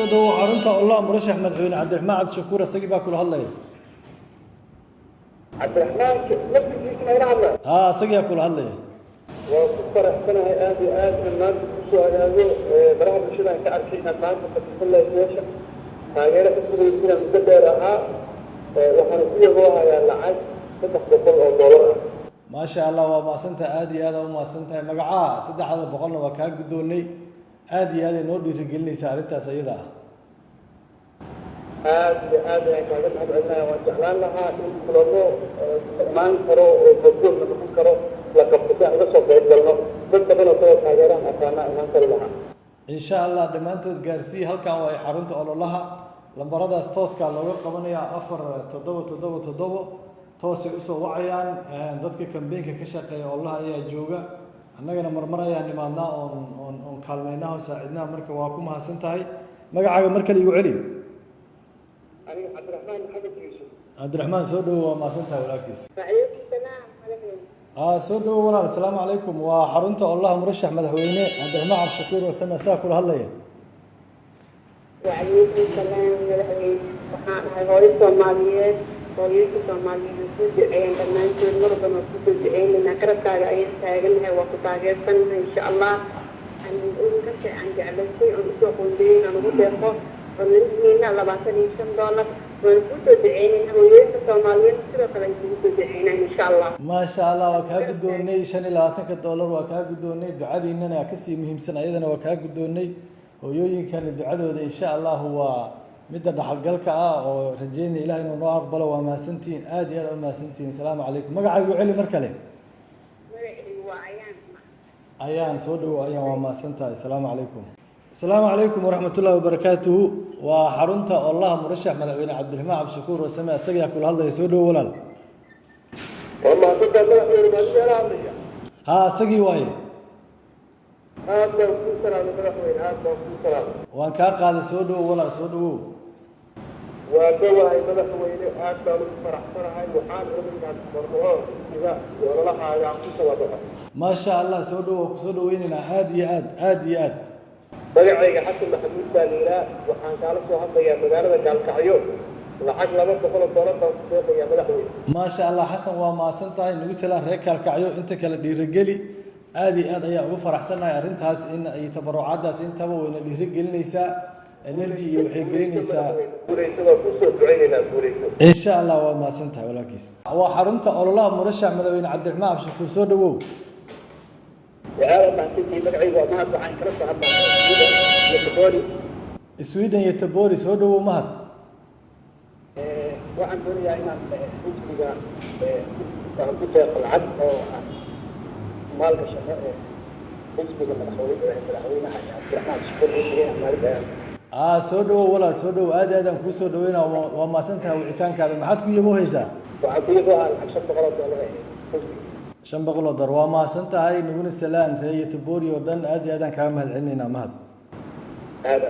kusoo dhawow xarunta Allah murashax madaxweyne Cabdiraxmaan Cabdishakuur asagii baa kula hadlaya. Cabdiraxmaan naftiisa ma hadlaa? asagii kula hadlaya. waa ku faraxsanahay aad iyo aad in maanta kusoo agaago baraha bulshada ka arkay inaad maanta fadhiisanay meesha taageero ka sugaysiina muddo dheer ahaa waxaan ku yaboohayaa lacag $300 ما شاء الله وماسنتا آدي هذا وماسنتا مقعاه صدق هذا بقولنا وكاك بدوني آدي هذا نودي رجلني سارتها سيدة آدي كذا أنا وجعلنا لها كلامه ما نكره وبقول نكره لكن بس هذا صوب يدلنا بس بدنا صوت هجرة أنا نكره لها إن شاء الله دمانتو جارسي هل كان ويحرنت أقول لها لما رد استوس كان لو قبنا يا أفر تضبط توسي usoo wacayaan dadka kambeynka ka shaqeeya Allah ayaa jooga annagana marmarayaan nimaadna on kaalmeynaa oo saacidnaa marka waa ku mahadsan tahay magacaaga markale igu celi ani Cabdiraxmaan Maxamed Yuusuf Cabdiraxmaan soo dhaw waa mahadsan tahay walaakis soo dhaw walaal assalaamu calaykum waa xarunta Allah murashax madaxweyne Cabdiraxmaan Cabdishakuur oo samaasaa kula hadlaya وعليكم السلام مدحوين waxaan ahay hooyo Soomaaliyeed hooyada Soomaaliyeed ku duceeyeen dhammaantood marban ku duceeyeen qarabkaaga ay taaganahay waa ku taageersan insha Allah aan ugu ka aan jeclahay oo soo qoondeen aan ugu deeqo ولكن $25 ونفوت دعينا هوية Soomaaliyeed sidoo kale ku duceeyeen insha Allah ما شاء الله وكاك doonay $25 وكاك doonay ducadiinana ka sii muhiimsan ayadana wakaag doonay hooyooyinkan ducadooda insha Allah waa mid dhaxalgalka oo rajeeyna Ilaahay inuu noo aqbalo waa maasantiin aad iyo aad u maasantiin salaamu calaykum magacaagu celi mar kale magacaygu waa ayaan soo dhaw ayaan waa maasantahay salaamu calaykum السلام عليكم ورحمة الله وبركاته وحرنت الله مرشح مدحوينه عبدالرحمن عبدالشكور وسمع السجع كل هذا يسوده ولا والله كنت أقول ما أدري سجي واي هذا وكسر على مدحوين هذا وكسر وان كان قاعد يسوده ولا يسوده وجوا هاي مدحوين هذا فرح هاي وحال ربنا مرموه إذا ولا لها يعطي ما شاء الله سوده وكسوده ويننا عادي magacayga xasan maxamuud baaliila waxaan kala soo hadlayaa magaalada Gaalkacyo lacag $200 baan ku deeqayaa madaxweyne ما شاء الله حسن waa maasantahay nagu salaan reer Gaalkacyo inta kala dhiirigeli aad ayaa ugu faraxsanahay arintaas in ay tabarucaadaas intaba wayna dhiirigelinaysaa energy iyo waxay gelinaysaa guuleysada ku soo duceynaa guuleyso in sha Allah waa maasantahay walaalkiis waa xarunta ololaha murashax madaxweyne Cabdiraxmaan Cabdishakuur soo dhawow Sweden iyo Tabori soo dhawow mahad waxaan doonayaa inaan xisbiga ku deeqo lacag oo maalka shaqo xisbiga madaxweynaha Cabdiraxmaan Cabdishakuur soo dhawow walaal soo dhawow aad aan ku soo dhaweynaa waa maasantahay wicitaankaada maxaad ku yaboohaysaa waxaan ku yaboohaa $500 $500 waa maasantahay naguna salaan reeyo Tabori oo dhan aad aan kaaga mahadcelinaynaa mahad aad